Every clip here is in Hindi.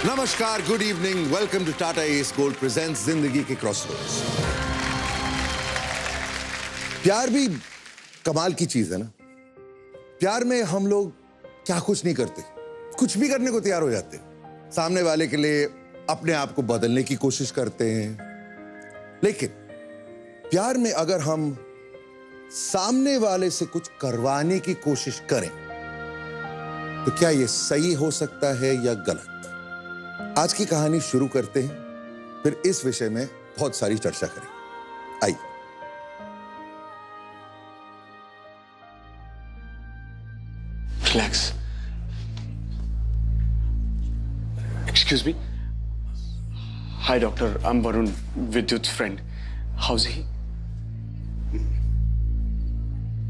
नमस्कार, good evening, welcome to Tata Ace Gold presents जिंदगी के क्रॉसरोड्स। प्यार भी कमाल की चीज है ना। प्यार में हम लोग क्या कुछ नहीं करते, कुछ भी करने को तैयार हो जाते हैं। सामने वाले के लिए अपने आप को बदलने की कोशिश करते हैं। लेकिन प्यार में अगर हम सामने वाले से कुछ करवाने की कोशिश करें तो क्या यह सही हो सकता है या गलत? आज की कहानी शुरू करते हैं, फिर इस विषय में बहुत सारी चर्चा करें। आइए। Relax. Excuse me. Hi, doctor. I'm Varun, Vidyut's friend. How's he?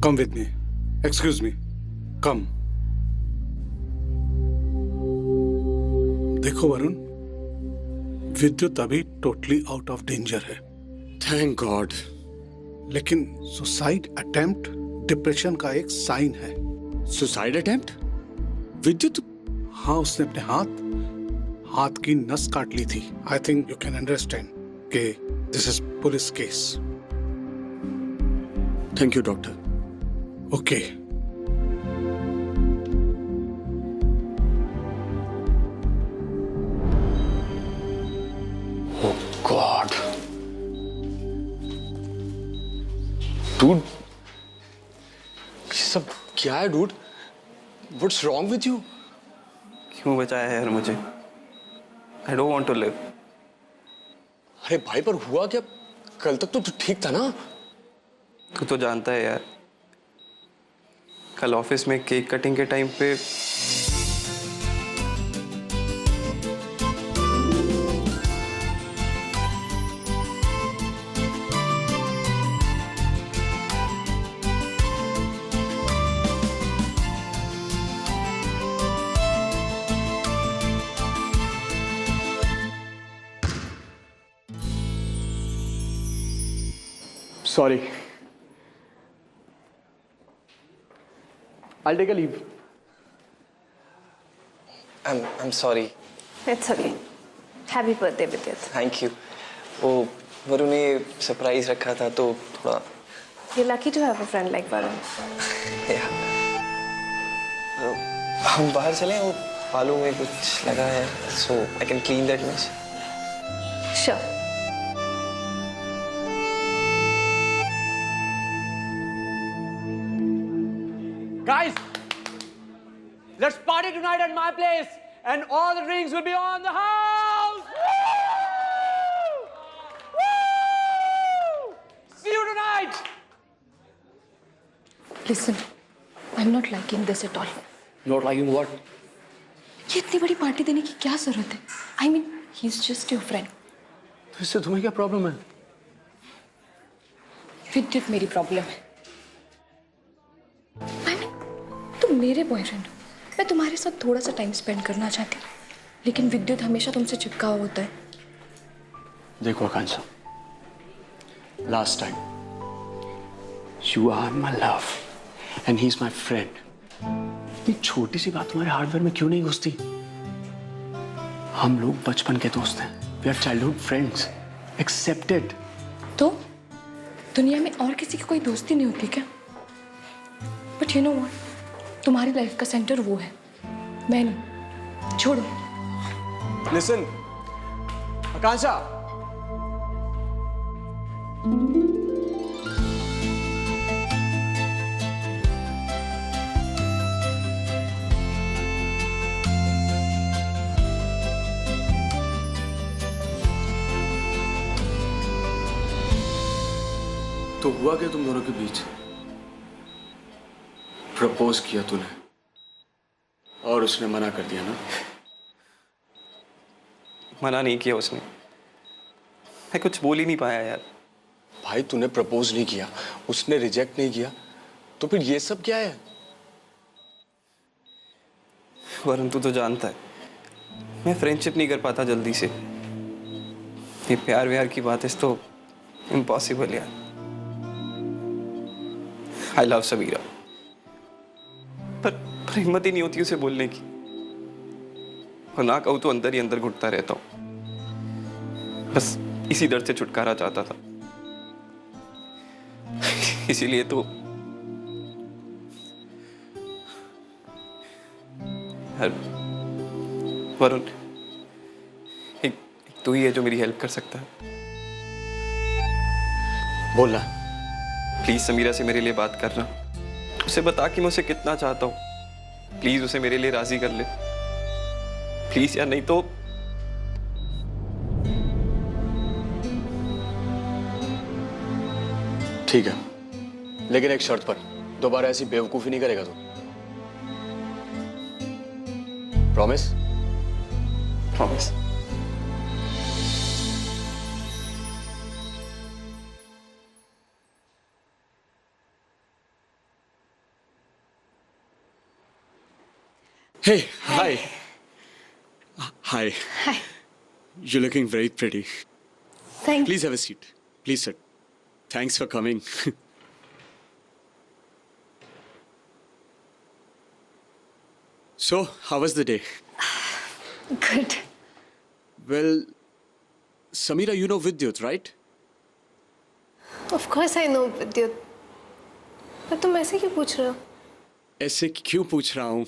Come with me. Excuse me. Come. देखो वरुण, विद्युत अभी टोटली आउट ऑफ डेंजर है। Thank God. लेकिन सुसाइड अटेम्प्ट डिप्रेशन का एक साइन है। Suicide attempt? विद्युत? हाँ, उसने अपने हाथ की नस काट ली थी। I think you can understand कि this is police case. Thank you, doctor. Okay. Oh God. Dude. ये सब क्या है, dude? What's wrong with you? क्यों बचाया है यार मुझे? I don't want to live. अरे भाई, पर हुआ क्या? कल तक तो तू ठीक था ना? तू तो जानता है यार, कल ऑफिस में केक कटिंग के टाइम पे Sorry. I'll take a leave. I'm sorry. It's okay. Happy birthday, Vidyut. Thank you. वो वरुण ने सरप्राइज रखा था तो थोड़ा You're lucky to have a friend like Varun. या हम बाहर चलें, वो बालों में कुछ लगा है, so I can clean that mess. Sure. Guys, let's party tonight at my place, and all the drinks will be on the house. Woo! Woo! See you tonight. Listen, I'm not liking this at all. Not liking what? ये इतनी बड़ी पार्टी देने की क्या जरूरत है? I mean, he's just your friend. तो इससे तुम्हें क्या प्रॉब्लम है? विद्युत मेरी प्रॉब्लम है। I mean, तुम मेरे बॉयफ्रेंड हो, मैं तुम्हारे साथ थोड़ा सा टाइम स्पेंड करना चाहती हूँ, लेकिन विद्युत हमेशा तुमसे चिपका हुआ होता है। देखो Akanksha, last time you are my love and he is my friend. इतनी छोटी सी बात तुम्हारे हार्डवेयर में क्यों नहीं घुसती? हम लोग बचपन के दोस्त हैं, we are childhood friends, accepted. तो दुनिया में और किसी की कोई दोस्ती नहीं होती क्या? बट यू नो व्हाट, तुम्हारी लाइफ का सेंटर वो है, मैं नहीं। छोड़ो। Listen, Akansha. तो हुआ क्या तुम दोनों के बीच? प्रपोज किया तूने और उसने मना कर दिया ना? मना नहीं किया उसने, मैं कुछ बोल ही नहीं पाया यार। भाई, तूने प्रपोज नहीं किया, उसने रिजेक्ट नहीं किया, तो फिर ये सब क्या है? वरुण, तू तो जानता है मैं फ्रेंडशिप नहीं कर पाता जल्दी से। ये प्यार व्यार की बात है तो इम्पॉसिबल यार। आई लव सबीरा, पर हिम्मत ही नहीं होती उसे बोलने की। और ना कहूँ तो अंदर ही अंदर घुटता रहता हूँ। बस इसी दर्द से छुटकारा चाहता था। इसीलिए तो वरुण, एक तू ही है जो मेरी हेल्प कर सकता है। बोलना। प्लीज समीरा से मेरे लिए बात करना, उसे बता कि मैं उसे कितना चाहता हूँ। प्लीज उसे मेरे लिए राजी कर ले प्लीज, या नहीं तो ठीक है, लेकिन एक शर्त पर, दोबारा ऐसी बेवकूफी नहीं करेगा तू। Promise? Promise. Hey, hi. Hi. Hi. You're looking very pretty. Thank you. Please have a seat. Please sit. Thanks for coming. So, how was the day? Good. Well, Samira, you know Vidyut, right? Of course I know Vidyut. पर तुम ऐसे क्यों पूछ रहे हो? ऐसे क्यों पूछ रहा हूँ?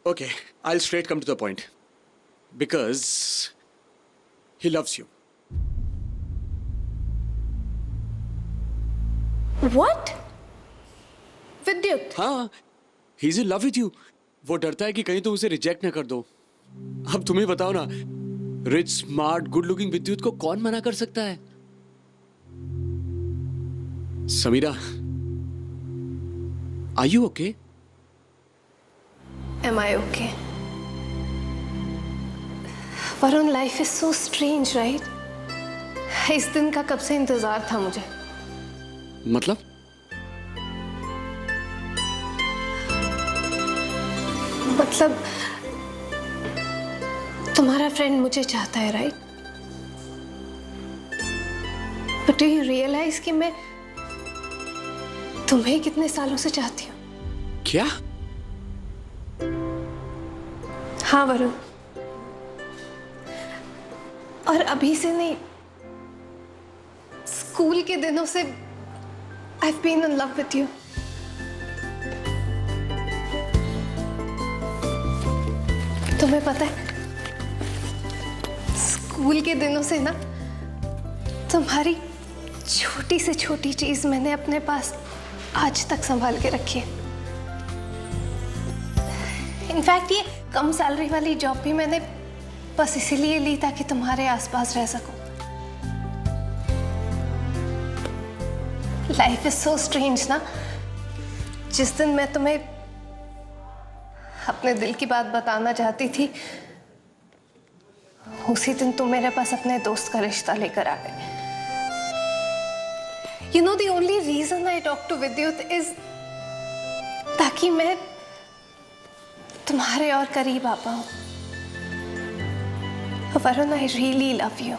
Okay, I'll straight come to the point. Because he loves you. What? Vidyut? हाँ, he's in love with you. वो डरता है कि कहीं तुम उसे रिजेक्ट ना कर दो। अब तुम्हें बताओ ना, रिच, स्मार्ट, गुड लुकिंग विद्युत को कौन मना कर सकता है? Samira, are you okay? Am I okay? Varun, life is so strange, right? इस दिन का कब से इंतजार था मुझे। मतलब? मतलब तुम्हारा फ्रेंड मुझे चाहता है, right? But do you realize कि मैं तुम्हें कितने सालों से चाहती हूँ? क्या? हाँ वरुण, और अभी से नहीं, स्कूल के दिनों से I've been in love with you. तुम्हें पता है, स्कूल के दिनों से ना तुम्हारी छोटी से छोटी चीज मैंने अपने पास आज तक संभाल के रखी है। इनफैक्ट ये कम सैलरी वाली जॉब भी मैंने बस इसीलिए ली ताकि तुम्हारे आसपास रह सकूं। लाइफ इज सो स्ट्रेंज ना। जिस दिन मैं तुम्हें अपने दिल की बात बताना चाहती थी, उसी दिन तुम मेरे पास अपने दोस्त का रिश्ता लेकर आ गए। You know, the only reason I talk to Vidyut is ताकि मैं तुम्हारे और करीब आ पाऊं। Varun, I really love you.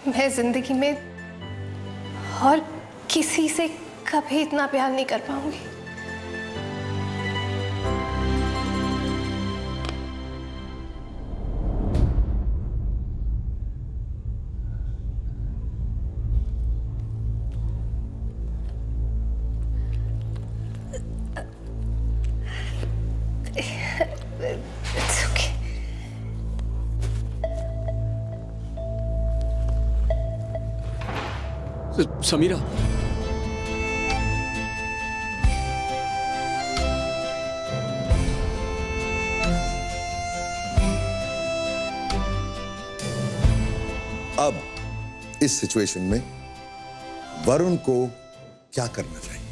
मैं जिंदगी में और किसी से कभी इतना प्यार नहीं कर पाऊंगी। It's okay. समीरा, अब इस सिचुएशन में वरुण को क्या करना चाहिए?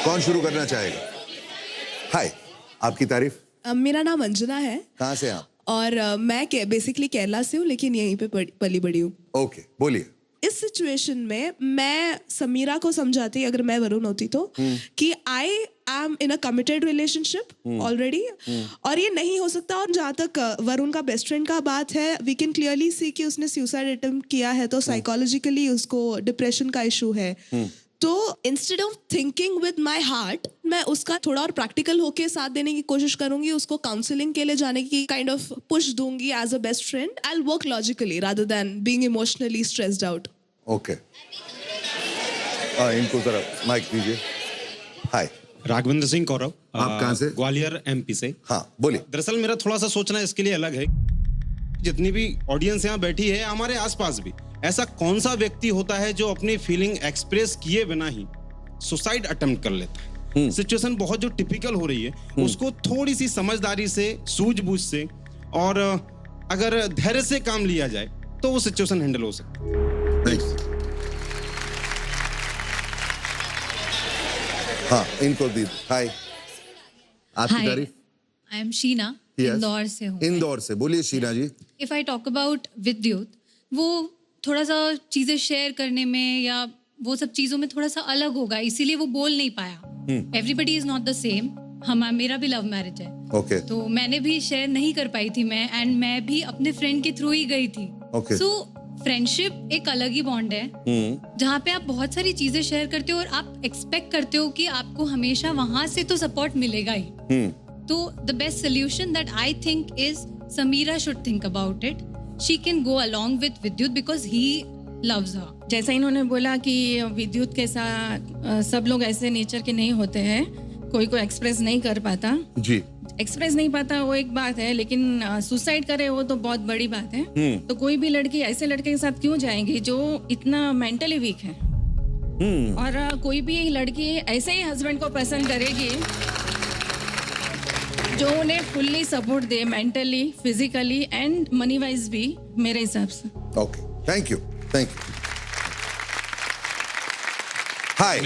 कौन शुरू करना चाहेगा? हाय, आपकी तारीफ। मेरा नाम अंजना है। कहाँ से आप? और मैं बेसिकली केरला से हूँ, लेकिन यहीं पे पली बड़ी हूँ। ओके, बोलिए। इस सिचुएशन में मैं समीरा को समझाती, अगर मैं वरुण होती तो, कि I am in a committed relationship already, और ये नहीं हो सकता। और जहाँ तक वरुण का बेस्ट फ्रेंड का बात है, वी कैन क्लियरली सी कि उसने सुसाइड अटेम्प्ट किया है, तो साइकोलॉजिकली उसको डिप्रेशन का इशू है। तो instead of thinking with my heart, मैं उसका थोड़ा और प्रैक्टिकल होके साथ देने की कोशिश करूंगी, उसको काउंसलिंग के लिए जाने की काइंड ऑफ पुश दूंगी as a best friend. I will work logically rather than being emotionally stressed out. Okay, इनको जरा माइक दीजिए. हाय, राघवेंद्र सिंह कौरव. आप कहाँ से? ग्वालियर एमपी से. हाँ बोलिए. दरअसल मेरा थोड़ा सा सोचना इसके लिए अलग है. जितनी भी ऑडियंस यहाँ बैठी है, हमारे आसपास भी ऐसा कौन सा व्यक्ति होता है जो अपनी फीलिंग एक्सप्रेस किए बिना ही सुसाइड अटेम्प्ट कर लेता है. सिचुएशन बहुत जो टिपिकल हो रही है, उसको थोड़ी सी समझदारी से, सूझबूझ से और अगर धैर्य से काम लिया जाए तो वो सिचुएशन हैंडल हो सकती है. हाँ, इनको दी. हाय, आपकी तारीफ. आई एम शीना, इंदौर से हूँ. इंदौर से, बोलिए शीना जी. इफ आई टॉक अबाउट विद्युत, वो थोड़ा सा चीजें शेयर करने में या वो सब चीजों में थोड़ा सा अलग होगा, इसीलिए वो बोल नहीं पाया. Everybody is not the same. मेरा भी लव मैरिज है. ओके. तो मैंने भी शेयर नहीं कर पाई थी मैं, एंड मैं भी अपने फ्रेंड के थ्रू ही गई थी. सो फ्रेंडशिप एक अलग ही बॉन्ड है, जहाँ पे आप बहुत सारी चीजें शेयर करते हो और आप एक्सपेक्ट करते हो कि आपको हमेशा वहां से तो सपोर्ट मिलेगा ही. तो the best solution that I think is Samira should think about it. She can go along with Vidyut because he loves her. जैसा इन्होंने बोला कि विद्युत के साथ सब लोग ऐसे नेचर के नहीं होते हैं, कोई को एक्सप्रेस नहीं कर पाता जी. एक्सप्रेस नहीं पाता वो एक बात है, लेकिन सुसाइड करे वो तो बहुत बड़ी बात है. तो कोई भी लड़की ऐसे लड़के के साथ क्यों जाएगी जो इतना मेंटली वीक है. और कोई भी लड़की ऐसे ही हस्बैंड को पसंद करेगी जो उन्हें fully support they, mentally, physically and money wise भी, मेरे हिसाब से. Okay, thank you. हाय,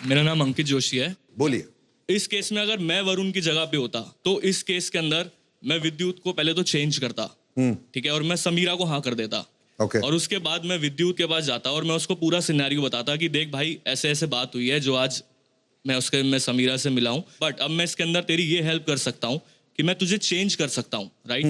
मेरा नाम अंकित जोशी है. बोलिए. इस केस में अगर मैं वरुण की जगह पे होता तो इस केस के अंदर मैं विद्युत को पहले तो चेंज करता, ठीक है, और मैं समीरा को हाँ कर देता. और उसके बाद मैं विद्युत के पास जाता और मैं उसको पूरा सिनेरियो बताता कि देख भाई, ऐसे ऐसे बात हुई है जो आज मैं समीरा से मिला हूँ, बट अब मैं इसके अंदर तेरी ये हेल्प कर सकता हूँ कि मैं तुझे चेंज कर सकता हूँ. राइट.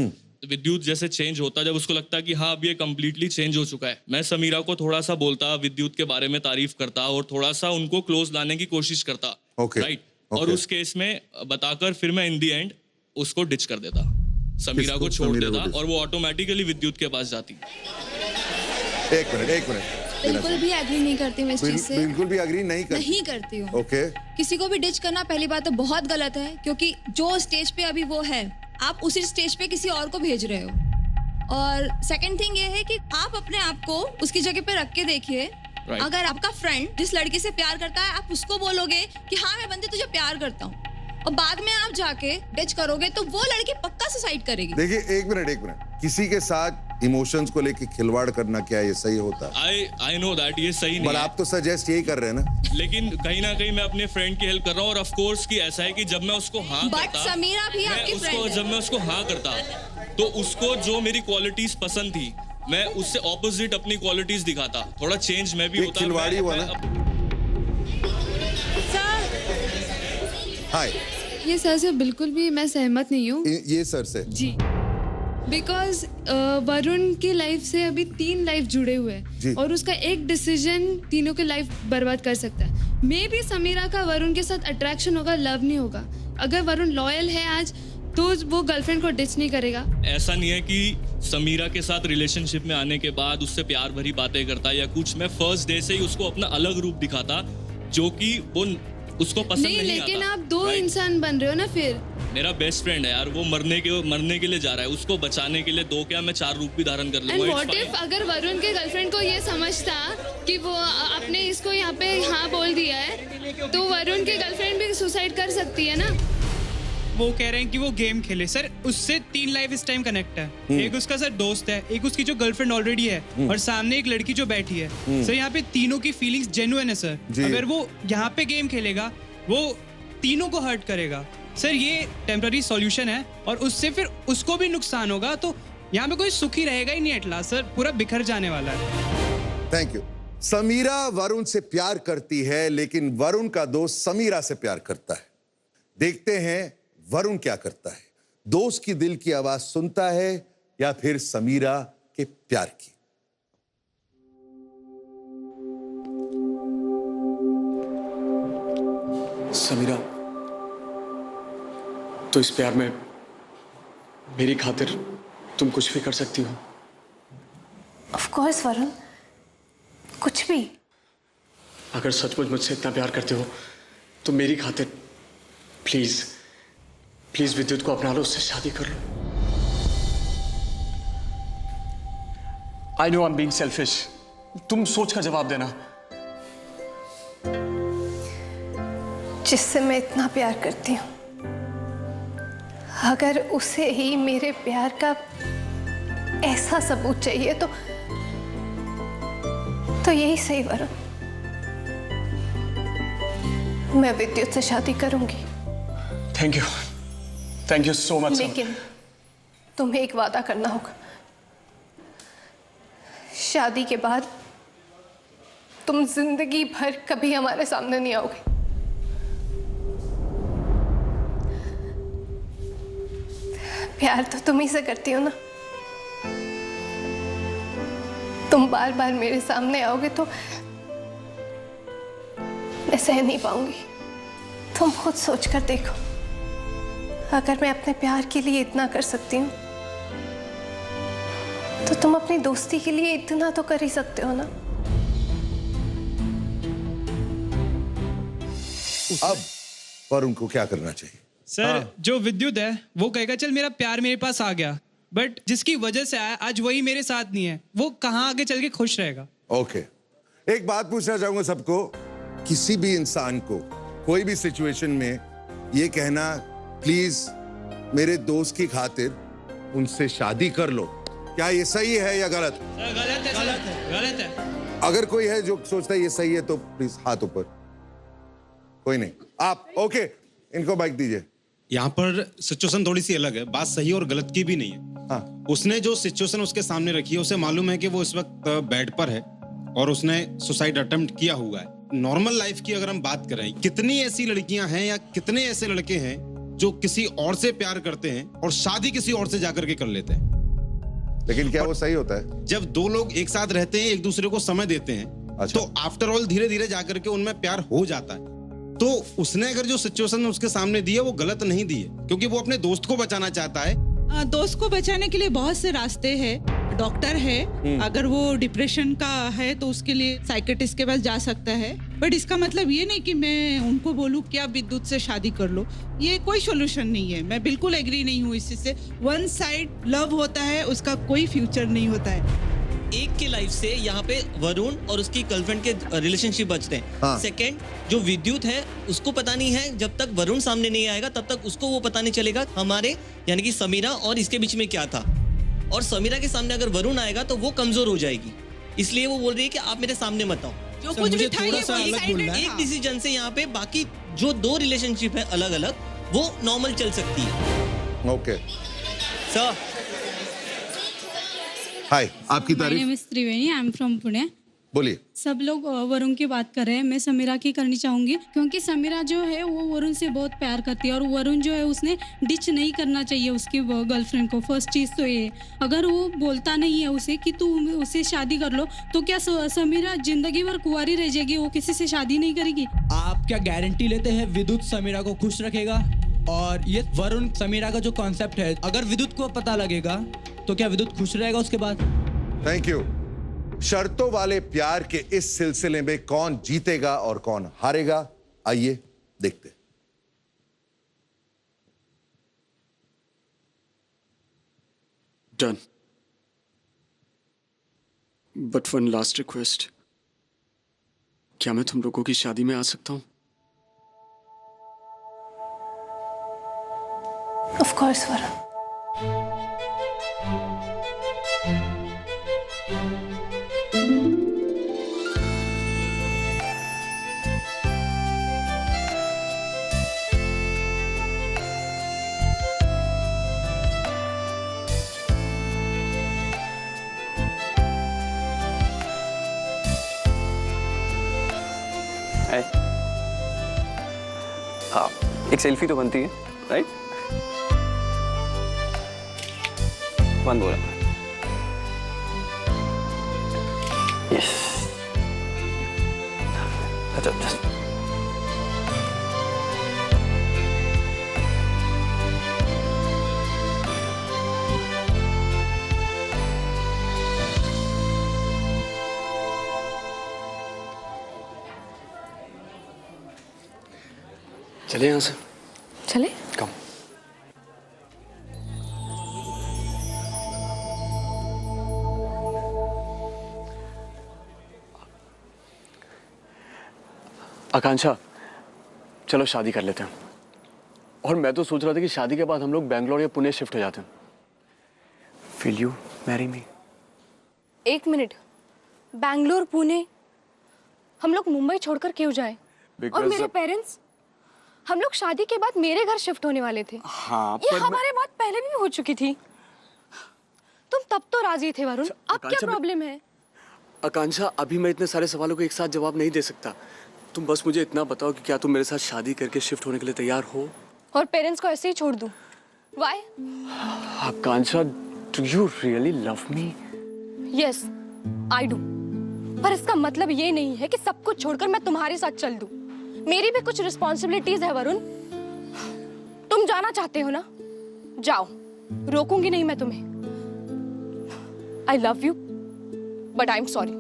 विद्युत जैसे चेंज होता, जब उसको लगता कि हाँ अब ये कंप्लीटली चेंज हो चुका है, मैं समीरा को थोड़ा सा बोलता, विद्युत के बारे में तारीफ करता और थोड़ा सा उनको क्लोज लाने की कोशिश करता. राइट. और उस केस में बताकर फिर मैं इन दी एंड उसको डिच कर देता, समीरा को छोड़ देता और वो ऑटोमेटिकली विद्युत के पास जाती. एक मिनट. बिल्कुल भी एग्री नहीं करती मैं इस चीज से. बिल्कुल भी एग्री नहीं करती हूँ. ओके. किसी को भी डिच करना पहली बात तो बहुत गलत है, क्योंकि जो स्टेज पे अभी वो है, आप उसी स्टेज पे किसी और को भेज रहे हो. और सेकंड थिंग ये है कि आप अपने आप को उसकी जगह पे रख के देखिए. अगर आपका फ्रेंड जिस लड़की से प्यार करता है, आप उसको बोलोगे कि हाँ मैं बंदे तुझे प्यार करता हूँ, और बाद में आप जाके डिच करोगे तो वो लड़की पक्का सुसाइड करेगी. देखिए, एक मिनट. किसी के साथ इमोशंस को लेके खिलवाड़ करना क्या ये सही होता है? I know that ये सही नहीं है. आप तो सजेस्ट यही कर रहे हैं ना. लेकिन कहीं ना कहीं मैं अपने फ्रेंड की हेल्प कर रहा हूँ, और ऑफ कोर्स कि ऐसा है कि जब मैं उसको हाँ करता, समीरा भी आपकी फ्रेंड है. जब मैं उसको हाँ करता तो उसको जो मेरी क्वालिटीज पसंद थी, मैं उससे ऑपोजिट अपनी क्वालिटीज दिखाता. थोड़ा चेंज मैं भी होता. खिलवाड़ी हुआ ना. हाय. ये सर से बिल्कुल भी मैं सहमत नहीं हूँ. ये सर से जी. बिकॉज वरुण की लाइफ से अभी 3 लाइफ जुड़े हुए हैं, और उसका एक डिसीजन तीनों की लाइफ बर्बाद कर सकता है. मे भी समीरा का वरुण के साथ अट्रैक्शन होगा, लव नहीं होगा. अगर वरुण लॉयल है आज, तो वो गर्लफ्रेंड को डिच नहीं करेगा. ऐसा नहीं है कि समीरा के साथ रिलेशनशिप में आने के बाद उससे प्यार भरी बातें करता या कुछ. मैं फर्स्ट डे से ही उसको अपना अलग रूप दिखाता जो कि वो उसको पसंद नहीं आता. लेकिन आप 2 इंसान बन रहे हो ना. फिर मेरा बेस्ट फ्रेंड है यार, वो मरने के लिए जा रहा है, उसको बचाने के लिए 2 क्या मैं 4 रूप भी धारण कर लूंगा. एंड व्हाट इफ अगर वरुण के गर्लफ्रेंड को ये समझता कि वो आपने इसको यहाँ पे हाँ बोल दिया है, तो वरुण की गर्लफ्रेंड भी सुसाइड कर सकती है ना. वो कह रहे हैं कि वो गेम खेले. सर उससे 3 लाइफ इस टाइम कनेक्ट है. एक उसका सर दोस्त है, एक उसकी जो गर्लफ्रेंड ऑलरेडी है, और सामने एक लड़की जो बैठी है. सर यहाँ पे तीनों की फीलिंग्स जेन्युइन है सर. अगर वो यहाँ पे गेम खेलेगा, वो तीनों को हर्ट करेगा. सर ये टेम्पररी सॉल्यूशन है, और उससे फिर उसको भी नुकसान होगा. तो यहाँ पे कोई सुखी रहेगा ही नहीं. एट लास्ट सर पूरा बिखर जाने वाला है. Thank you. समीरा वरुण से प्यार करती है, लेकिन वरुण का दोस्त समीरा से प्यार करता है. देखते हैं वरुण क्या करता है. दोस्त की दिल की आवाज सुनता है या फिर समीरा के प्यार की. समीरा, तो इस प्यार में मेरी खातिर तुम कुछ भी कर सकती हो। ऑफ कोर्स वरुण, कुछ भी। अगर सचमुच मुझसे इतना प्यार करते हो तो मेरी खातिर प्लीज प्लीज विद्युत को अपना लो, उससे शादी कर लो। I know I am being selfish, तुम सोच कर जवाब देना। जिससे मैं इतना प्यार करती हूँ, अगर उसे ही मेरे प्यार का ऐसा सबूत चाहिए तो यही सही वरुण, मैं विद्युत से शादी करूंगी। Thank you so much. लेकिन तुम्हें एक वादा करना होगा, शादी के बाद तुम जिंदगी भर कभी हमारे सामने नहीं आओगे। प्यार तो तुम ही से करती हो ना, तुम बार बार मेरे सामने आओगे तो मैं सह नहीं पाऊंगी। तुम खुद सोच कर देखो, अगर मैं अपने प्यार के लिए इतना कर सकती हूँ तो तुम अपनी दोस्ती के लिए इतना तो कर ही सकते हो ना। अब वरुण को क्या करना चाहिए? सर जो विद्युत है वो कहेगा चल मेरा प्यार मेरे पास आ गया, बट जिसकी वजह से आया आज वही मेरे साथ नहीं है, वो कहाँ आगे चल के खुश रहेगा। ओके, एक बात पूछना चाहूंगा सबको, किसी भी इंसान को कोई भी सिचुएशन में ये कहना प्लीज मेरे दोस्त की खातिर उनसे शादी कर लो, क्या ये सही है या गलत? गलत है, गलत है। अगर कोई है जो सोचता है ये सही है तो प्लीज हाथ ऊपर। कोई नहीं, आप ओके, इनको माइक दीजिए। यहाँ पर सिचुएशन थोड़ी सी अलग है, बात सही और गलत की भी नहीं है। हाँ। उसने जो सिचुएशन उसके सामने रखी है, उसे मालूम है कि वो इस वक्त बेड पर है और उसने सुसाइड अटेम्प्ट किया हुआ है। नॉर्मल लाइफ की अगर हम बात करें, कितनी ऐसी लड़कियां हैं या कितने ऐसे लड़के हैं जो किसी और से प्यार करते हैं और शादी किसी और से जाकर के कर लेते हैं। लेकिन क्या वो सही होता है? जब दो लोग एक साथ रहते हैं, एक दूसरे को समय देते हैं, अच्छा। तो आफ्टर ऑल धीरे धीरे जाकर के उनमें प्यार हो जाता है। तो उसने अगर जो सिचुएशन उसके सामने दी है वो गलत नहीं दी है, क्योंकि वो अपने दोस्त को बचाना चाहता है। दोस्त को बचाने के लिए बहुत से रास्ते हैं, डॉक्टर है, अगर वो डिप्रेशन का है तो उसके लिए साइकेट्रिस्ट के पास जा सकता है, बट इसका मतलब ये नहीं कि मैं उनको बोलूं कि आप विद्युत से शादी कर लो, ये कोई सोल्यूशन नहीं है। मैं बिल्कुल एग्री नहीं हूँ इस चीज से। वन साइड लव होता है, उसका कोई फ्यूचर नहीं होता है। एक के लाइफ से यहाँ पे वरुण और उसकी गर्लफ्रेंड के रिलेशनशिप बचते हैं। हाँ। सेकंड, जो विद्युत है उसको पता नहीं है, जब तक वरुण सामने नहीं आएगा तब तक उसको वो पता नहीं चलेगा हमारे यानी कि समीरा और इसके बीच में क्या था। और समीरा के सामने अगर वरुण आएगा तो वो कमजोर हो जाएगी, इसलिए वो बोल रही है कि आप मेरे सामने मत आओ। जो कुछ भी था ये एक डिसीजन से यहाँ पे बाकी जो दो रिलेशनशिप है अलग अलग, वो नॉर्मल चल सकती है। ओके सर, हाय, आपकी तारीफ? त्रिवेणी, आई एम फ्रॉम पुणे। बोलिए। सब लोग वरुण की बात कर रहे हैं, मैं समीरा की करनी चाहूंगी, क्योंकि समीरा जो है वो वरुण से बहुत प्यार करती है और वरुण जो है उसने डिच नहीं करना चाहिए उसकी गर्लफ्रेंड को। फर्स्ट चीज तो ये, अगर वो बोलता नहीं है उसे कि तू उससे शादी कर लो, तो क्या समीरा जिंदगी भर कुंवारी रह जाएगी, वो किसी से शादी नहीं करेगी? आप क्या गारंटी लेते हैं विद्युत समीरा को खुश रखेगा? और ये वरुण समीरा का जो कॉन्सेप्ट है, अगर विद्युत को पता लगेगा तो क्या विद्युत खुश रहेगा उसके बाद? Thank you. शर्तों वाले प्यार के इस सिलसिले में कौन जीतेगा और कौन हारेगा, आइए देखते हैं। Done, but one last request, क्या मैं तुम लोगों की शादी में आ सकता हूं? Of course Varun. हाँ, एक सेल्फी तो बनती है, राइट? बंद हो रहा है। यस। अच्छा, जस्ट चले यहाँ से। चले? कम। आकांक्षा, चलो शादी कर लेते हैं। और मैं तो सोच रहा था कि शादी के बाद हम लोग बैंगलोर या पुणे शिफ्ट हो जाते हैं। Will you marry me? एक मिनट, बैंगलोर पुणे, हम लोग मुंबई छोड़कर क्यों जाएं? और मेरे पेरेंट्स, हम लोग शादी के बाद मेरे घर शिफ्ट होने वाले थे। हाँ, ये हमारे बात पहले भी हो चुकी थी। तुम तब तो राजी थे वरुण, अब क्या प्रॉब्लम है? आकांक्षा, अभी मैं इतने सारे सवालों को एक साथ जवाब नहीं दे सकता। तुम बस मुझे इतना बताओ कि क्या तुम मेरे साथ शादी करके शिफ्ट होने के लिए तैयार हो? और पेरेंट्स को ऐसे ही छोड़ दूं? Why? Akanksha, do you really love me? Yes, I do. पर इसका मतलब ये नहीं है कि सब कुछ छोड़कर मैं तुम्हारे साथ चल दूं। मेरी भी कुछ रिस्पॉन्सिबिलिटीज है वरुण। तुम जाना चाहते हो ना? जाओ, रोकूंगी नहीं मैं तुम्हें। I love you, but I'm sorry.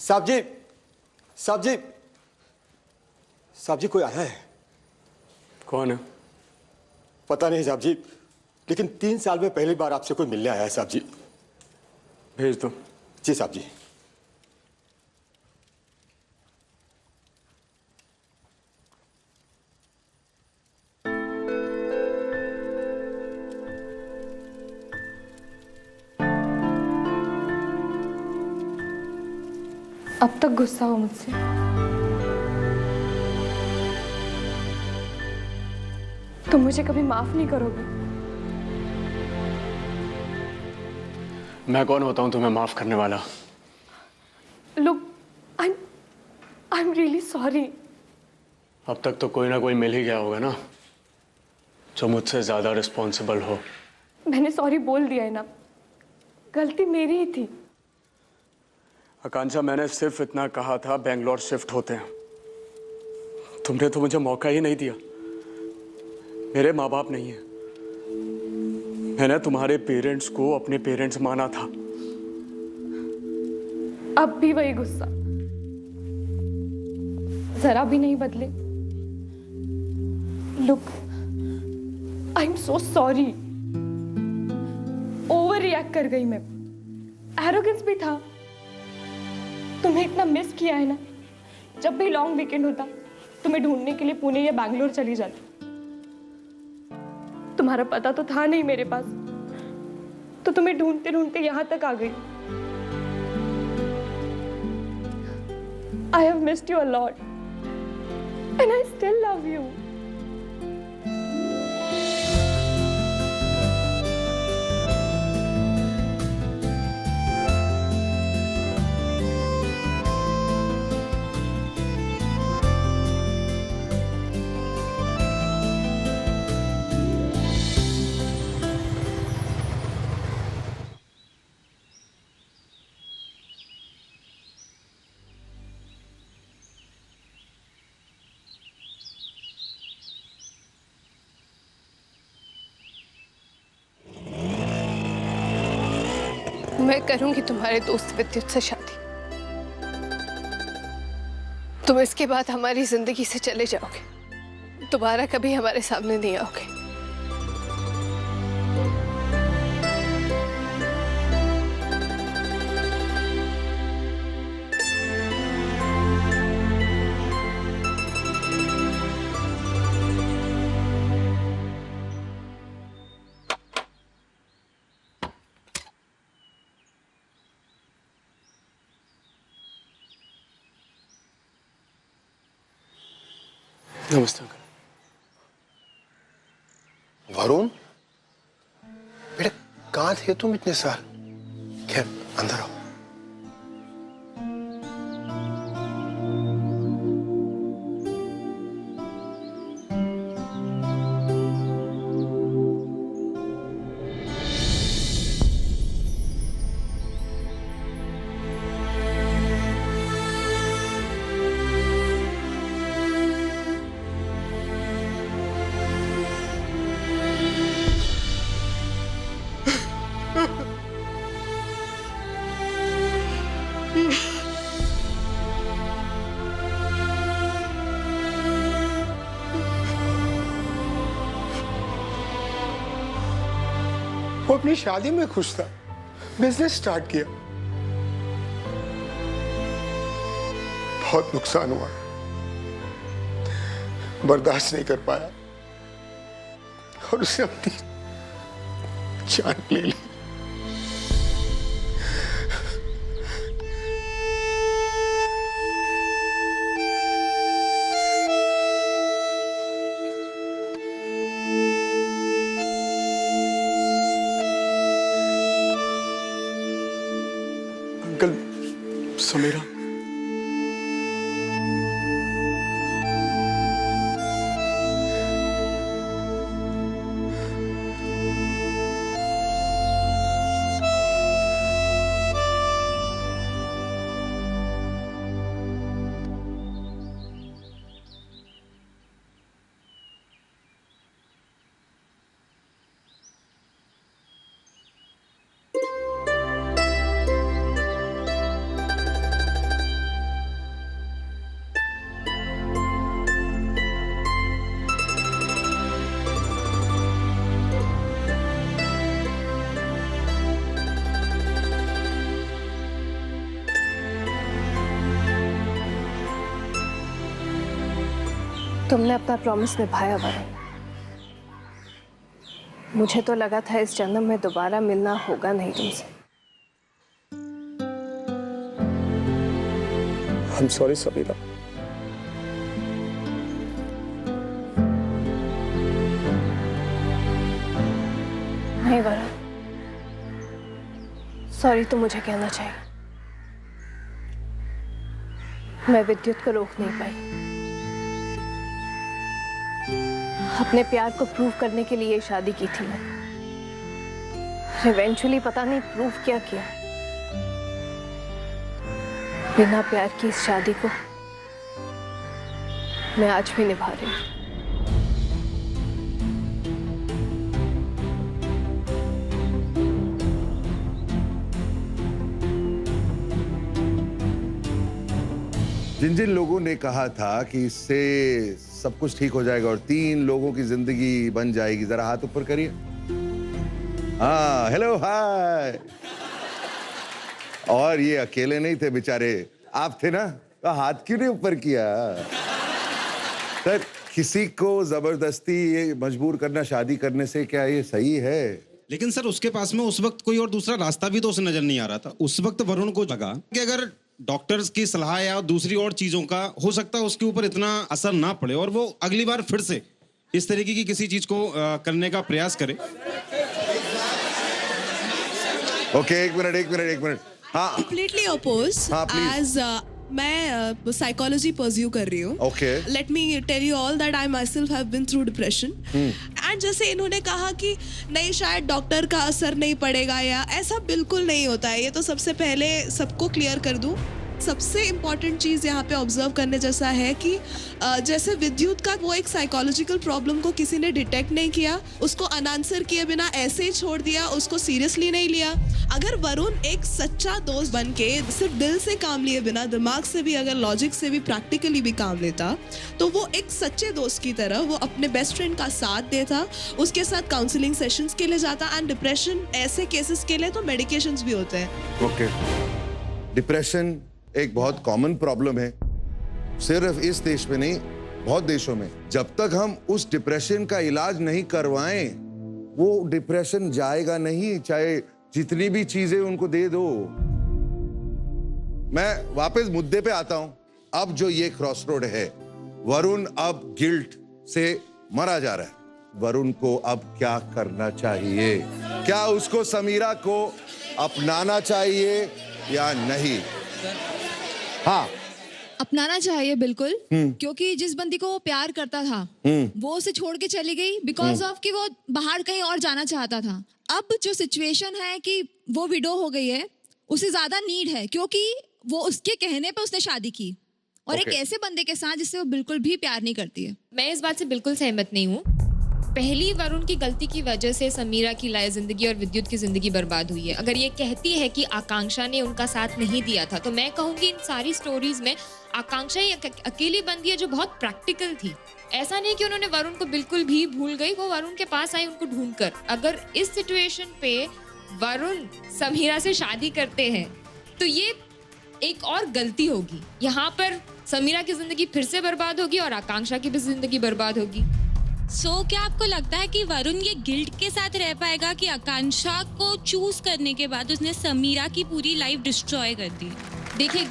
साहब जी, साहब जी, साहब जी, कोई आया है? कौन है? पता नहीं साहब जी, लेकिन 3 साल में पहली बार आपसे कोई मिलने आया है साहब जी। भेज दो। जी साहब जी। अब तक गुस्सा हो मुझसे? तुम मुझे कभी माफ नहीं करोगे? मैं कौन होता हूं तुम्हें माफ करने वाला? Look, I'm really sorry. अब तक तो कोई ना कोई मिल ही गया होगा ना, जो मुझसे ज्यादा रिस्पॉन्सिबल हो। मैंने सॉरी बोल दिया है ना, गलती मेरी ही थी। आकांक्षा, मैंने सिर्फ इतना कहा था बैंगलोर शिफ्ट होते हैं। तुमने तो मुझे मौका ही नहीं दिया। मेरे माँ बाप नहीं है। मैंने तुम्हारे पेरेंट्स को अपने पेरेंट्स माना था। अब भी वही गुस्सा, जरा भी नहीं बदले। Look, I am so sorry. Over react कर गई मैं। एरोगेंस भी था। तुम्हें इतना मिस किया है ना, जब भी लॉन्ग वीकेंड होता तुम्हें ढूंढने के लिए पुणे या बैंगलोर चली जाती। तुम्हारा पता तो था नहीं मेरे पास, तो तुम्हें ढूंढते ढूंढते यहां तक आ गई। I have missed you a lot, and I still love you. मैं करूंगी तुम्हारे दोस्त विद्युत से शादी। तुम इसके बाद हमारी जिंदगी से चले जाओगे, दोबारा कभी हमारे सामने नहीं आओगे। नमस्ते अंकल। वरुण, बेटा कहाँ थे तुम इतने साल? खैर अंदर आओ। वो अपनी शादी में खुश था, बिजनेस स्टार्ट किया, बहुत नुकसान हुआ, बर्दाश्त नहीं कर पाया और उसने अपनी जान ले ली। अंकल, समीरा, तुमने अपना प्रॉमिस निभाया वरुण। मुझे तो लगा था इस जन्म में दोबारा मिलना होगा नहीं तुमसे। I'm sorry Samira. नहीं वरुण, सॉरी तो मुझे कहना चाहिए। मैं विद्युत को रोक नहीं पाई। अपने प्यार को प्रूव करने के लिए शादी की थी मैंने। इवेंचुअली पता नहीं प्रूव क्या किया। बिना प्यार की इस शादी को मैं आज भी निभा रही हूँ। जिन जिन लोगों ने कहा था कि इससे सब कुछ ठीक हो जाएगा और 3 लोगों की जिंदगी बन जाएगी, जरा हाथ ऊपर करिए। हाँ, हेलो, हाय। और ये अकेले नहीं थे बेचारे, आप थे ना, तो हाथ क्यों नहीं ऊपर किया? सर, किसी को जबरदस्ती ये मजबूर करना शादी करने से क्या ये सही है? लेकिन सर उसके पास में उस वक्त कोई और दूसरा रास्ता भी तो उसे नजर नहीं आ रहा था। उस वक्त वरुण को लगा कि अगर डॉक्टर्स की सलाह या दूसरी और चीजों का हो सकता है उसके ऊपर इतना असर ना पड़े और वो अगली बार फिर से इस तरीके की किसी चीज को करने का प्रयास करे। ओके, एक मिनट। हाँ, कंप्लीटली अपोज। हाँ, एज मैं साइकोलॉजी परस्यू कर रही हूँ। Okay. Let me tell you all that I myself have been through depression. And जैसे इन्होंने कहा कि नहीं शायद डॉक्टर का असर नहीं पड़ेगा, या ऐसा बिल्कुल नहीं होता है। ये तो सबसे पहले सबको क्लियर कर दूं। सबसे इम्पॉर्टेंट चीज़ यहाँ पे ऑब्जर्व करने जैसा है कि जैसे विद्युत का वो एक साइकोलॉजिकल प्रॉब्लम को किसी ने डिटेक्ट नहीं किया, उसको अनआंसर किए बिना ऐसे ही छोड़ दिया, उसको सीरियसली नहीं लिया। अगर वरुण एक सच्चा दोस्त बन के सिर्फ दिल से काम लिए बिना, दिमाग से भी, अगर लॉजिक से भी, प्रैक्टिकली भी काम लेता, तो वो एक सच्चे दोस्त की तरह वो अपने बेस्ट फ्रेंड का साथ देता, उसके साथ काउंसलिंग सेशंस के लिए जाता। एंड डिप्रेशन ऐसे केसेस के लिए तो मेडिकेशंस भी होते हैं। ओके, डिप्रेशन एक बहुत कॉमन प्रॉब्लम है, सिर्फ इस देश में नहीं, बहुत देशों में। जब तक हम उस डिप्रेशन का इलाज नहीं करवाएं, वो डिप्रेशन जाएगा नहीं, चाहे जितनी भी चीजें उनको दे दो। मैं वापस मुद्दे पे आता हूं। अब जो ये क्रॉसरोड है, वरुण अब गिल्ट से मरा जा रहा है। वरुण को अब क्या करना चाहिए? क्या उसको समीरा को अपनाना चाहिए या नहीं? हाँ, अपनाना चाहिए बिल्कुल, क्योंकि जिस बंदी को वो प्यार करता था वो उसे छोड़ के चली गई बिकॉज ऑफ कि वो बाहर कहीं और जाना चाहता था। अब जो सिचुएशन है कि वो विडो हो गई है, उसे ज्यादा नीड है क्योंकि वो उसके कहने पे उसने शादी की और एक ऐसे बंदे के साथ जिससे वो बिल्कुल भी प्यार नहीं करती है। मैं इस बात से बिल्कुल सहमत नहीं हूँ। पहली वरुण की गलती की वजह से समीरा की जिंदगी और विद्युत की जिंदगी बर्बाद हुई है। अगर ये कहती है कि आकांक्षा ने उनका साथ नहीं दिया था, तो मैं कहूंगी इन सारी स्टोरीज में आकांक्षा ही अकेली बंदी है जो बहुत प्रैक्टिकल थी। ऐसा नहीं कि उन्होंने वरुण को बिल्कुल भी भूल गई, वो वरुण के पास आई उनको ढूंढकर। अगर इस सिचुएशन पे वरुण समीरा से शादी करते हैं तो ये एक और गलती होगी। यहाँ पर समीरा की जिंदगी फिर से बर्बाद होगी और आकांक्षा की भी जिंदगी बर्बाद होगी। क्या आपको लगता है कि वरुण ये गिल्ट के साथ रह पाएगा कि आकांक्षा को चूज करने के बाद उसने समीरा की पूरी लाइफ डिस्ट्रॉय कर दी? देखिए,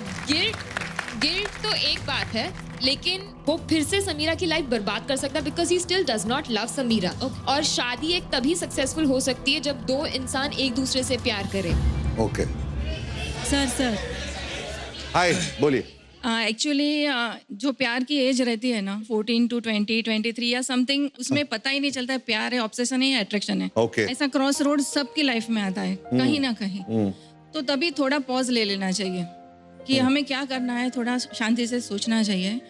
गिल्ट तो एक बात है, लेकिन वो फिर से समीरा की लाइफ बर्बाद कर सकता है because he still does not love Sameera. और शादी एक तभी सक्सेसफुल हो सकती है जब दो इंसान एक दूसरे से प्यार करें। ओके सर हाय, बोलिए। एक्चुअली जो प्यार की एज रहती है ना 14 to 20, 23 या समथिंग, उसमें पता ही नहीं चलता है प्यार है, ऑब्सेशन है या अट्रैक्शन है। ऐसा क्रॉस रोड सबकी लाइफ में आता है कहीं ना कहीं। तो तभी थोड़ा पॉज ले लेना चाहिए कि हमें क्या करना है, थोड़ा शांति से सोचना चाहिए।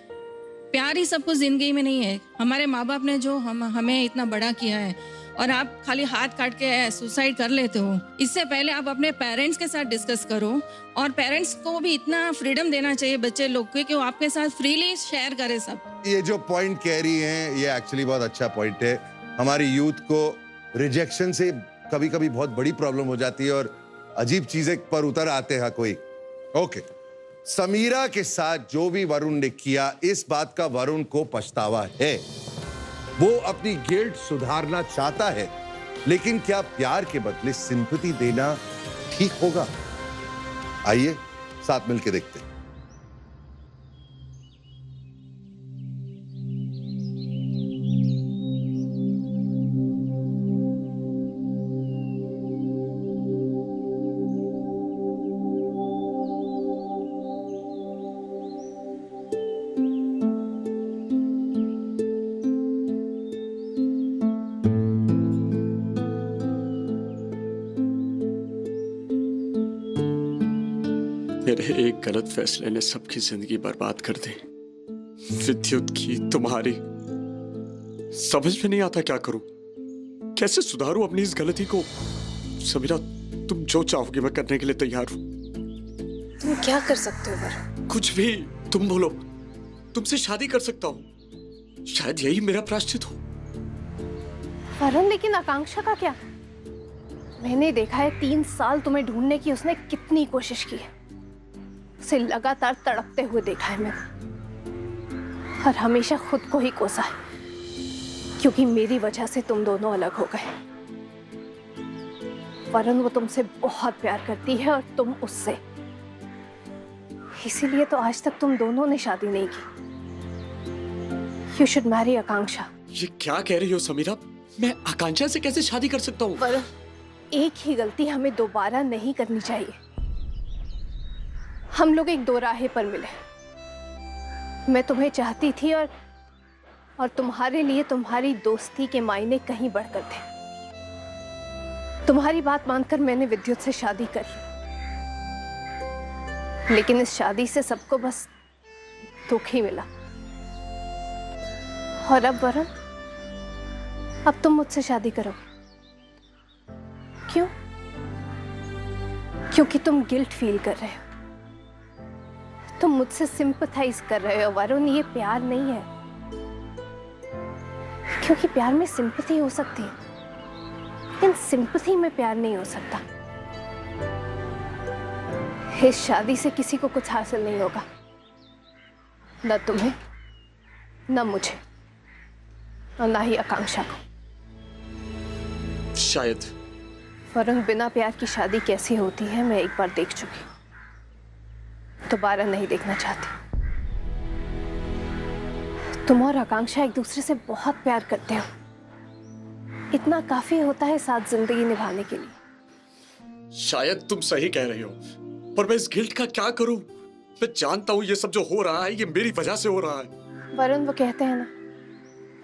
प्यार ही सब कुछ जिंदगी में नहीं है। हमारे माँ बाप ने जो हमें इतना बड़ा किया है और आप खाली हाथ काट के सुसाइड कर लेते हो। इससे पहले आप अपने पेरेंट्स के साथ डिस्कस करो और पेरेंट्स को भी इतना फ्रीडम देना चाहिए बच्चे लोग को कि वो आपके साथ फ्रीली शेयर करे सब। ये जो पॉइंट कह रही हैं ये एक्चुअली बहुत अच्छा पॉइंट है। हमारी यूथ को रिजेक्शन से कभी कभी बहुत बड़ी प्रॉब्लम हो जाती है और अजीब चीजें पर उतर आते हैं कोई। ओके, समीरा के साथ जो भी वरुण ने किया, इस बात का वरुण को पछतावा है। वो अपनी गिल्ट सुधारना चाहता है, लेकिन क्या प्यार के बदले सिंपैथी देना ठीक होगा? आइए साथ मिलकर देखते हैं। मेरे एक गलत फैसले ने सबकी जिंदगी बर्बाद कर दी। विद्युत की, तुम्हारी। समझ में नहीं आता क्या करूं, कैसे सुधारूं अपनी इस गलती को। समीरा, तुम जो चाहोगी मैं करने के लिए तैयार हूं। तुम क्या कर सकते हो वरुण? कुछ भी, तुम बोलो। तुमसे शादी कर सकता हूं, शायद यही मेरा प्रायश्चित हो। वरुण, लेकिन आकांक्षा का क्या? मैंने देखा है 3 साल तुम्हें ढूंढने की उसने कितनी कोशिश की है। उसे लगातार तड़पते हुए देखा है मैंने और हमेशा खुद को ही कोसा है क्योंकि मेरी वजह से तुम दोनों अलग हो गए। वरुण, वो तुमसे बहुत प्यार करती है और तुम उससे। इसीलिए तो आज तक तुम दोनों ने शादी नहीं की। You should marry आकांक्षा। ये क्या कह रही हो समीरा? मैं आकांक्षा से कैसे शादी कर सकता हूँ? वरुण, एक ही गलती हमें दोबारा नहीं करनी चाहिए। हम लोग एक दोराहे पर मिले। मैं तुम्हें चाहती थी और तुम्हारे लिए तुम्हारी दोस्ती के मायने कहीं बढ़कर थे। तुम्हारी बात मानकर मैंने विद्युत से शादी करी, लेकिन इस शादी से सबको बस दुख ही मिला। और अब वरुण, अब तुम मुझसे शादी करो। क्यों? क्योंकि तुम गिल्ट फील कर रहे हो, तुम मुझसे सिंपैथाइज कर रहे हो। वरुण, ये प्यार नहीं है, क्योंकि प्यार में सिंपैथी हो सकती है लेकिन सिंपैथी में प्यार नहीं हो सकता। इस शादी से किसी को कुछ हासिल नहीं होगा, न तुम्हें, न मुझे, और न ही आकांक्षा को। शायद। वरुण, बिना प्यार की शादी कैसी होती है मैं एक बार देख चुकी, दोबारा नहीं देखना चाहती। तुम और आकांक्षा एक दूसरे से बहुत प्यार करते हो, इतना काफी होता है साथ जिंदगी निभाने के लिए। शायद तुम सही कह रही हो, पर मैं इस गिल्ट का क्या करूं? मैं जानता हूं ये सब जो हो रहा है ये मेरी वजह से हो रहा है। वरुण, वो कहते हैं ना,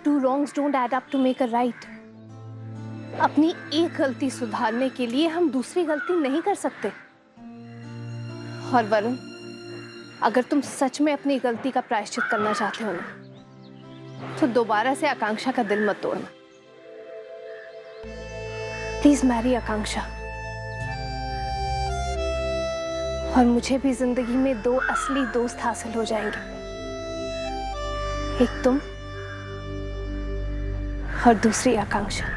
2 wrongs don't add up to make a right। अपनी एक गलती सुधारने के लिए हम दूसरी गलती नहीं कर सकते। और वरुण, अगर तुम सच में अपनी गलती का प्रायश्चित करना चाहते हो ना, तो दोबारा से आकांक्षा का दिल मत तोड़ना। प्लीज मैरी आकांक्षा। और मुझे भी जिंदगी में 2 असली दोस्त हासिल हो जाएंगे, एक तुम और दूसरी आकांक्षा।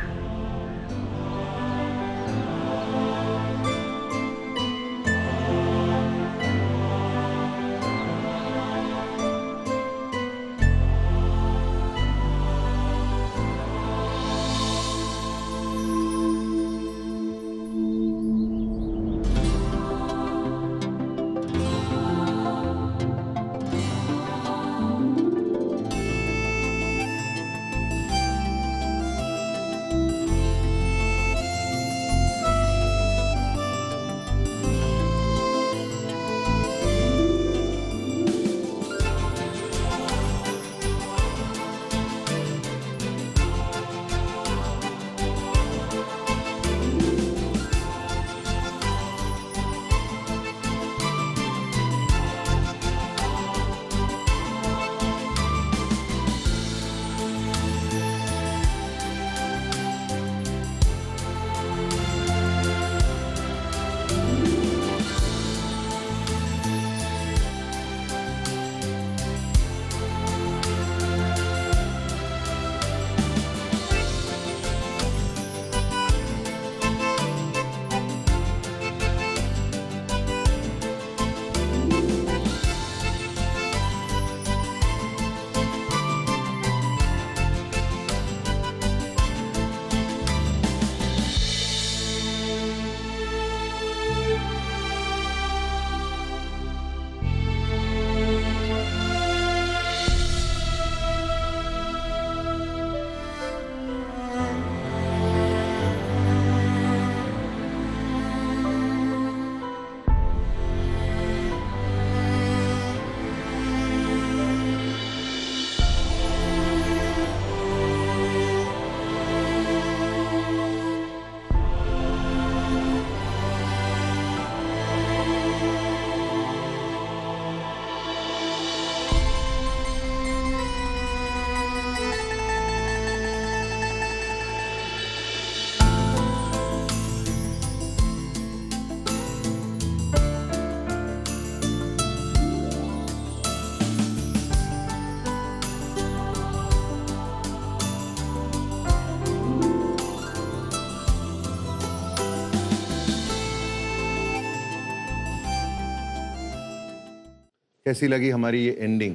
कैसी लगी हमारी ये एंडिंग?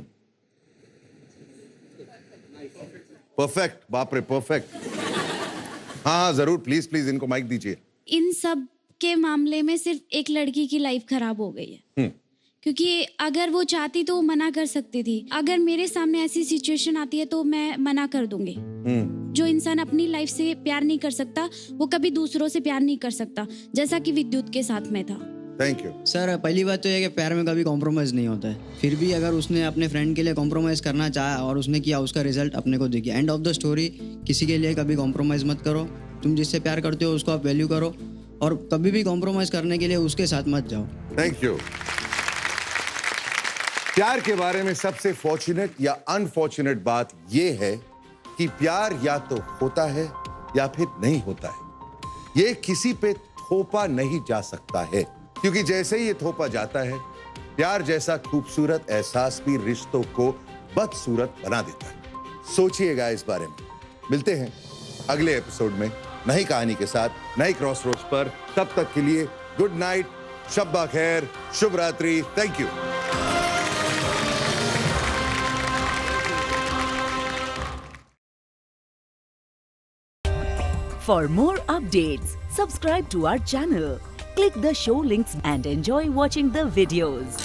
परफेक्ट, बाप रे परफेक्ट। हाँ जरूर, प्लीज प्लीज इनको माइक दीजिए। इन सब के मामले में सिर्फ एक लड़की की लाइफ खराब हो गई है, क्योंकि अगर वो चाहती तो वो मना कर सकती थी। अगर मेरे सामने ऐसी सिचुएशन आती है तो मैं मना कर दूंगी। जो इंसान अपनी लाइफ से प्यार नहीं कर सकता वो कभी दूसरों से प्यार नहीं कर सकता, जैसा कि विद्युत के साथ में था। Thank you sir. पहली बात तो ये कि प्यार में कभी कॉम्प्रोमाइज़ नहीं होता है। फिर भी अगर उसने अपने फ्रेंड के लिए कॉम्प्रोमाइज़ करना चाहा और उसने किया, उसका रिजल्ट अपने को देखिए। एंड ऑफ द स्टोरी, किसी के लिए कभी कॉम्प्रोमाइज़ मत करो। तुम जिससे प्यार करते हो उसको आप वैल्यू करो, और कभी भी कॉम्प्रोमाइज़ करने के लिए उसके साथ मत जाओ। Thank you. प्यार के बारे में सबसे फॉर्चुनेट या अनफॉर्चुनेट बात यह है कि प्यार या तो होता है या फिर नहीं होता है। ये किसी पे थोपा नहीं जा सकता है, क्योंकि जैसे ही ये थोपा जाता है, प्यार जैसा खूबसूरत एहसास भी रिश्तों को बदसूरत बना देता है। सोचिएगा इस बारे में। मिलते हैं अगले एपिसोड में नई कहानी के साथ, नई क्रॉसरोड्स पर। तब तक के लिए गुड नाइट, शब्बा खैर, शुभ रात्रि। Thank you. For more updates, subscribe to our channel, click the show links and enjoy watching the videos.